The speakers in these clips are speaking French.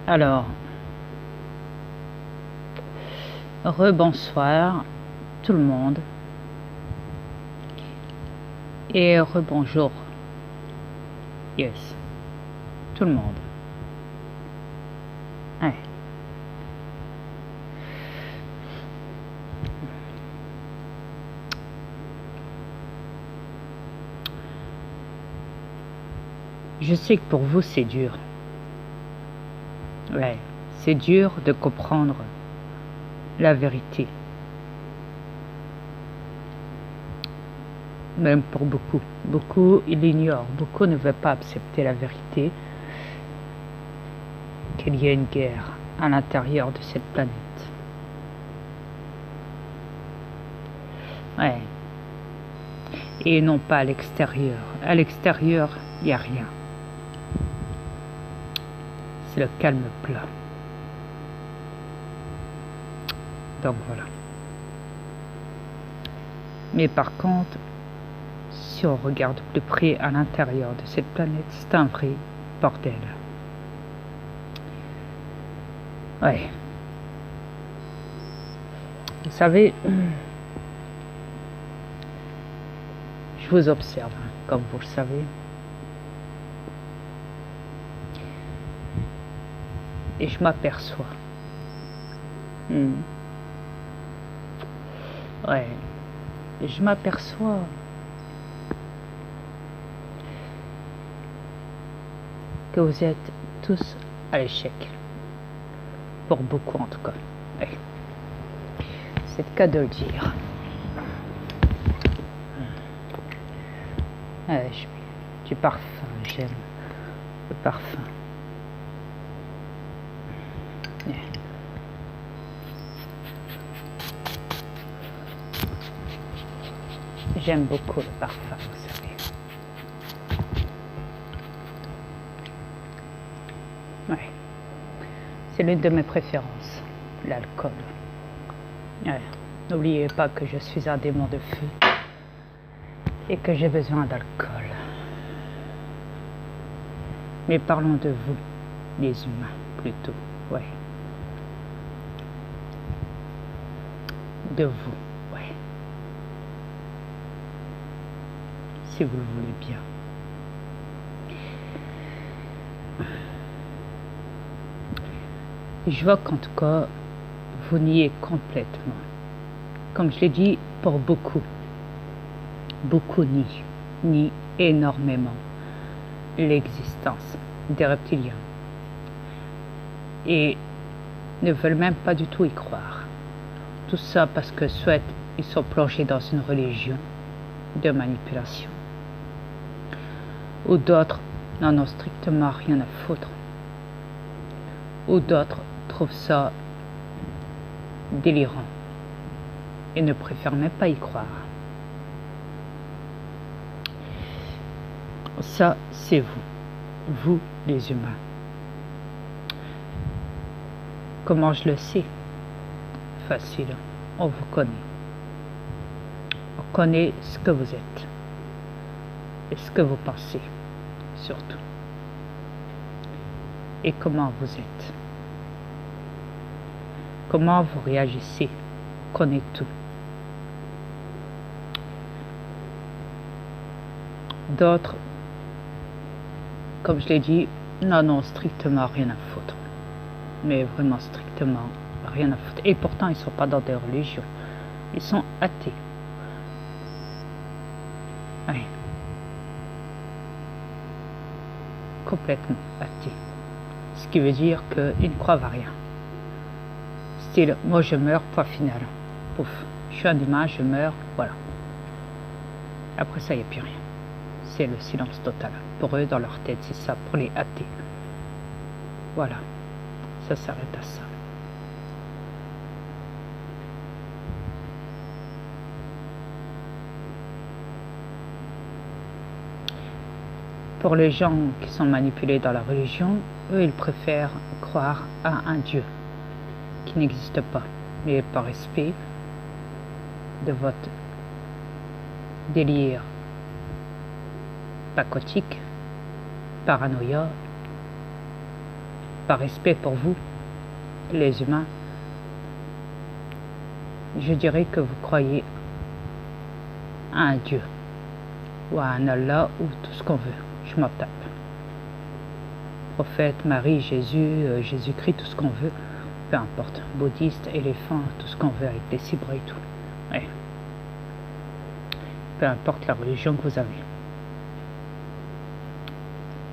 Alors, rebonsoir tout le monde et rebonjour, yes, tout le monde. Ouais. Je sais que pour vous c'est dur. Ouais, c'est dur de comprendre la vérité. Même pour beaucoup. Beaucoup ils l'ignorent. Beaucoup ne veulent pas accepter la vérité. Qu'il y a une guerre à l'intérieur de cette planète. Ouais. Et non pas à l'extérieur. À l'extérieur, il n'y a rien. C'est le calme plat. Donc voilà. Mais par contre, si on regarde plus près à l'intérieur de cette planète, c'est un vrai bordel. Ouais. Vous savez, je vous observe, comme vous le savez. Et je m'aperçois. Ouais. Je m'aperçois que vous êtes tous à l'échec. Pour beaucoup en tout cas. Ouais. C'est le cas de le dire. Ouais, du parfum, j'aime le parfum. Yeah. J'aime beaucoup le parfum, vous savez. Ouais. C'est l'une de mes préférences, l'alcool. Ouais. N'oubliez pas que je suis un démon de feu et que j'ai besoin d'alcool. Mais parlons de vous, les humains, plutôt. Ouais. De vous, ouais. Si vous le voulez bien. Je vois qu'en tout cas, vous niez complètement. Comme je l'ai dit, pour beaucoup. Beaucoup nient énormément l'existence des reptiliens. Et ne veulent même pas du tout y croire. Tout ça parce que soit ils sont plongés dans une religion de manipulation, ou d'autres n'en ont strictement rien à foutre, ou d'autres trouvent ça délirant et ne préfèrent même pas y croire. Ça, c'est vous les humains. Comment je le sais? Facile, on vous connaît. On connaît ce que vous êtes et ce que vous pensez, surtout. Et comment vous êtes. Comment vous réagissez. On connaît tout. D'autres, comme je l'ai dit, n'en ont strictement rien à foutre. Mais vraiment strictement rien à foutre. Et pourtant, ils ne sont pas dans des religions. Ils sont athées. Oui. Complètement athées. Ce qui veut dire qu'ils ne croient à rien. Style, moi je meurs, point final. Pouf. Je suis un humain, je meurs, voilà. Après ça, il n'y a plus rien. C'est le silence total. Pour eux, dans leur tête, c'est ça, pour les athées. Voilà. Ça s'arrête à ça. Pour les gens qui sont manipulés dans la religion, eux, ils préfèrent croire à un Dieu qui n'existe pas. Mais par respect de votre délire psychotique, paranoïa, par respect pour vous, les humains, je dirais que vous croyez à un Dieu, ou à un Allah, ou tout ce qu'on veut. Je m'en tape. Prophète, Marie, Jésus, Jésus-Christ, tout ce qu'on veut. Peu importe. Bouddhiste, éléphant, tout ce qu'on veut avec des cibres et tout. Ouais. Peu importe la religion que vous avez.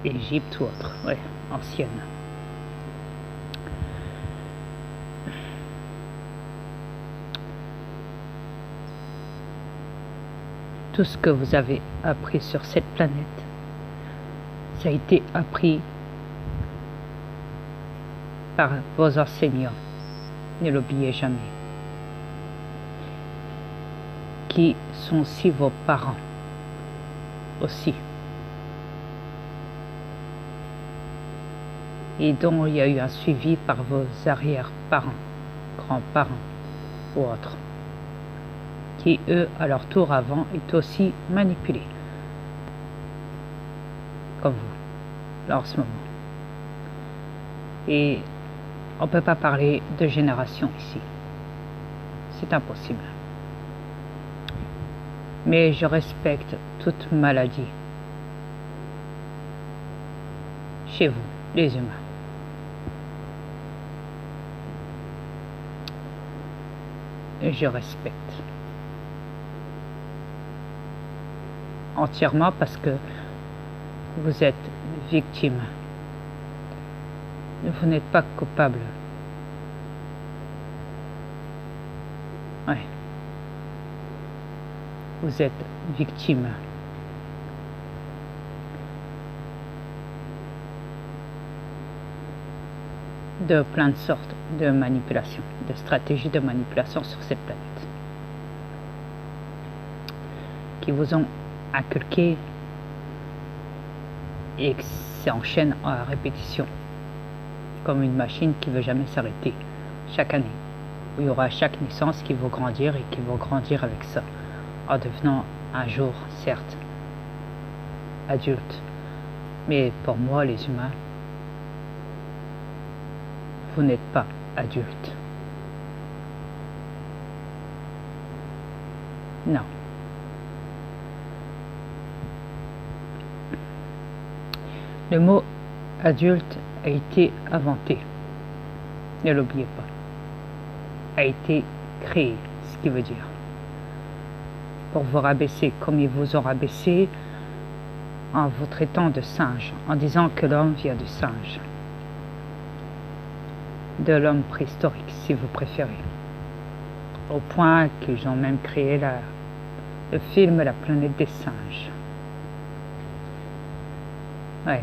Égypte ou autre. Ouais, ancienne. Tout ce que vous avez appris sur cette planète, ça a été appris par vos enseignants. Ne l'oubliez jamais. Qui sont aussi vos parents. Aussi. Et dont il y a eu un suivi par vos arrière-parents, grands-parents ou autres. Qui, eux, à leur tour avant, étaient aussi manipulés. Comme vous, là en ce moment. Et on ne peut pas parler de génération ici. C'est impossible. Mais je respecte toute maladie. Chez vous, les humains. Et je respecte. Entièrement parce que vous êtes victime. Vous n'êtes pas coupable. Ouais. Vous êtes victime. De plein de sortes de manipulations, de stratégies de manipulation sur cette planète. Qui vous ont inculqué et que ça enchaîne à répétition. Comme une machine qui ne veut jamais s'arrêter. Chaque année. Où il y aura chaque naissance qui va grandir et qui va grandir avec ça. En devenant un jour, certes, adulte. Mais pour moi, les humains, vous n'êtes pas adulte. Non. Le mot adulte a été inventé. Ne l'oubliez pas. A été créé, ce qui veut dire. Pour vous rabaisser comme ils vous ont rabaissé en vous traitant de singe, en disant que l'homme vient du singe. De l'homme préhistorique, si vous préférez. Au point qu'ils ont même créé le film La planète des singes. Ouais.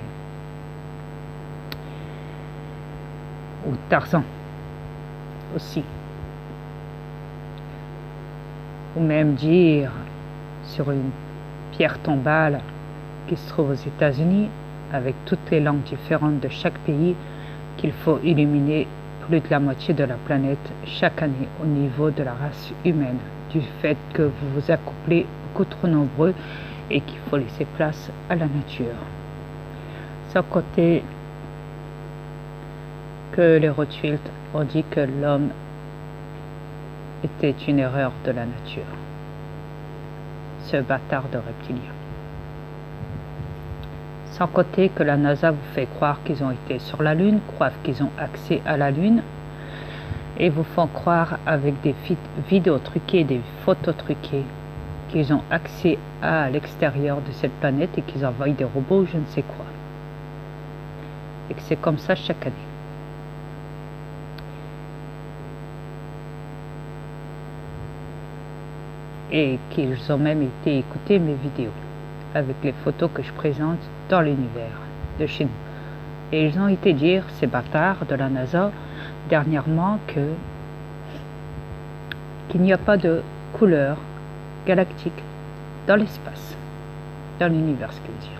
Ou Tarzan aussi. Ou même dire sur une pierre tombale qui se trouve aux États-Unis, avec toutes les langues différentes de chaque pays, qu'il faut éliminer plus de la moitié de la planète chaque année au niveau de la race humaine, du fait que vous vous accouplez beaucoup trop nombreux et qu'il faut laisser place à la nature. Sans côté que les Rothschild ont dit que l'homme était une erreur de la nature. Ce bâtard de reptilien. Sans côté que la NASA vous fait croire qu'ils ont été sur la Lune, croient qu'ils ont accès à la Lune, et vous font croire avec des vidéos truquées, des photos truquées, qu'ils ont accès à l'extérieur de cette planète et qu'ils envoient des robots ou je ne sais quoi. Et que c'est comme ça chaque année. Et qu'ils ont même été écouter mes vidéos avec les photos que je présente dans l'univers de chez nous. Et ils ont été dire, ces bâtards de la NASA, dernièrement, qu'il n'y a pas de couleur galactique dans l'espace, dans l'univers, ce qu'ils disent.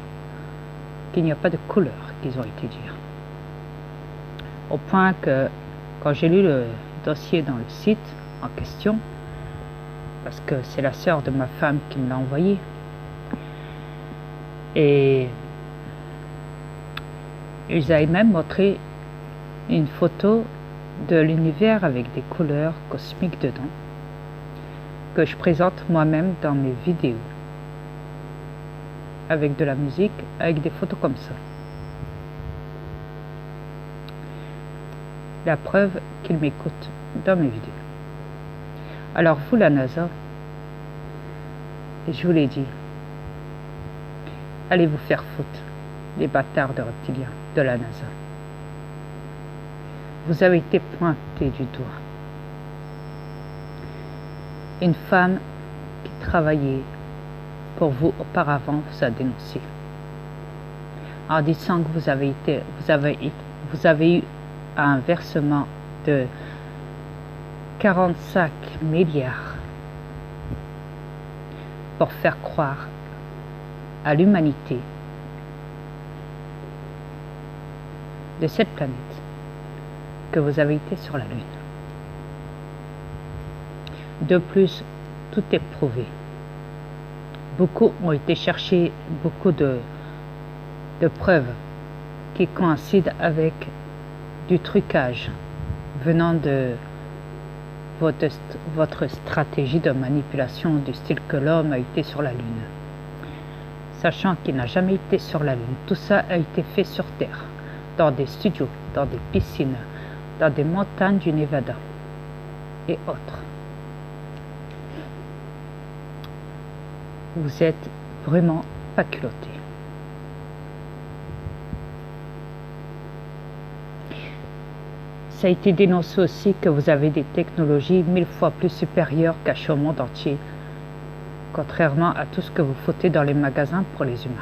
Qu'il n'y a pas de couleur, qu'ils ont été dire. Au point que, quand j'ai lu le dossier dans le site en question, parce que c'est la sœur de ma femme qui me l'a envoyé. Et ils avaient même montré une photo de l'univers avec des couleurs cosmiques dedans, que je présente moi-même dans mes vidéos, avec de la musique, avec des photos comme ça. La preuve qu'il m'écoute dans mes vidéos. Alors vous, la NASA, je vous l'ai dit, allez vous faire foutre, les bâtards de reptiliens de la NASA. Vous avez été pointé du doigt. Une femme qui travaillait pour vous auparavant vous a dénoncé en disant que vous avez eu un versement de 45 milliards pour faire croire à l'humanité de cette planète que vous avez été sur la Lune. De plus, tout est prouvé. Beaucoup ont été chercher beaucoup de preuves qui coïncident avec du trucage venant de votre stratégie de manipulation du style que l'homme a été sur la Lune. Sachant qu'il n'a jamais été sur la Lune, tout ça a été fait sur Terre, dans des studios, dans des piscines, dans des montagnes du Nevada et autres. Vous êtes vraiment pas culotté. Ça a été dénoncé aussi que vous avez des technologies 1000 fois plus supérieures cachées au monde entier, contrairement à tout ce que vous foutez dans les magasins pour les humains.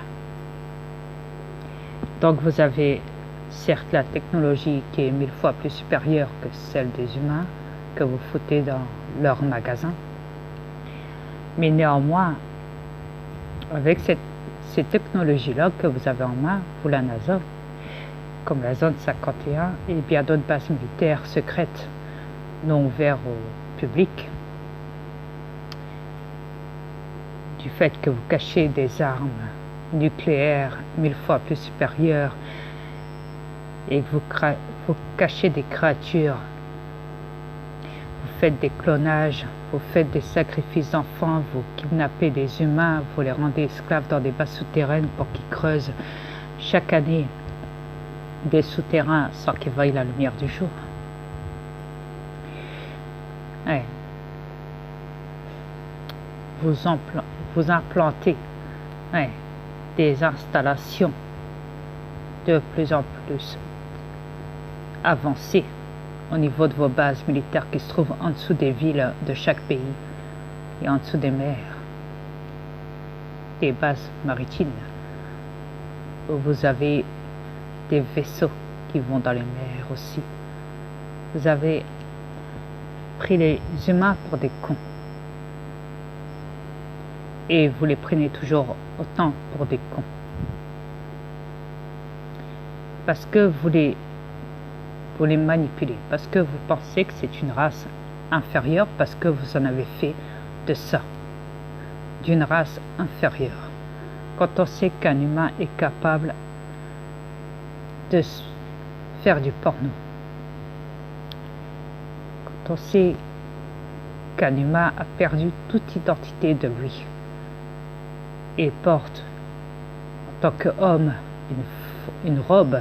Donc vous avez certes la technologie qui est 1000 fois plus supérieure que celle des humains que vous foutez dans leurs magasins, mais néanmoins, avec ces technologies-là que vous avez en main, vous la NASA, comme la zone 51 et bien d'autres bases militaires secrètes non ouvertes au public, du fait que vous cachez des armes nucléaires 1000 fois plus supérieures et que vous cachez des créatures, vous faites des clonages, vous faites des sacrifices d'enfants, vous kidnappez des humains, vous les rendez esclaves dans des bases souterraines pour qu'ils creusent chaque année des souterrains sans qu'ils voient la lumière du jour. Ouais. Vous implantez des installations de plus en plus avancées au niveau de vos bases militaires qui se trouvent en dessous des villes de chaque pays et en dessous des mers, des bases maritimes, où vous avez des vaisseaux qui vont dans les mers aussi. Vous avez pris les humains pour des cons. Et vous les prenez toujours autant pour des cons. Parce que vous les manipulez. Parce que vous pensez que c'est une race inférieure. Parce que vous en avez fait de ça. D'une race inférieure. Quand on sait qu'un humain est capable de faire du porno. Quand on sait qu'un humain a perdu toute identité de lui et porte en tant qu'homme une robe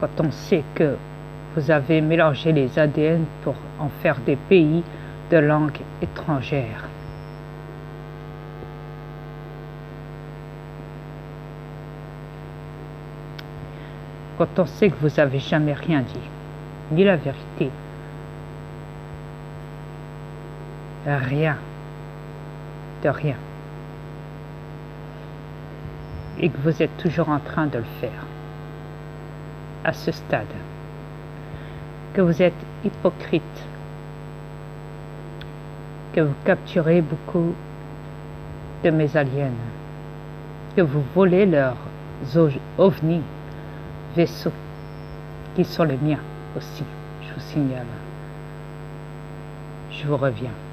quand on sait que vous avez mélangé les ADN pour en faire des pays de langue étrangère. Quand on sait que vous n'avez jamais rien dit, ni la vérité, rien, de rien, et que vous êtes toujours en train de le faire, à ce stade, que vous êtes hypocrite, que vous capturez beaucoup de mes aliens, que vous volez leurs ovnis, vaisseaux, qui sont les miens aussi, je vous signale. Je vous reviens.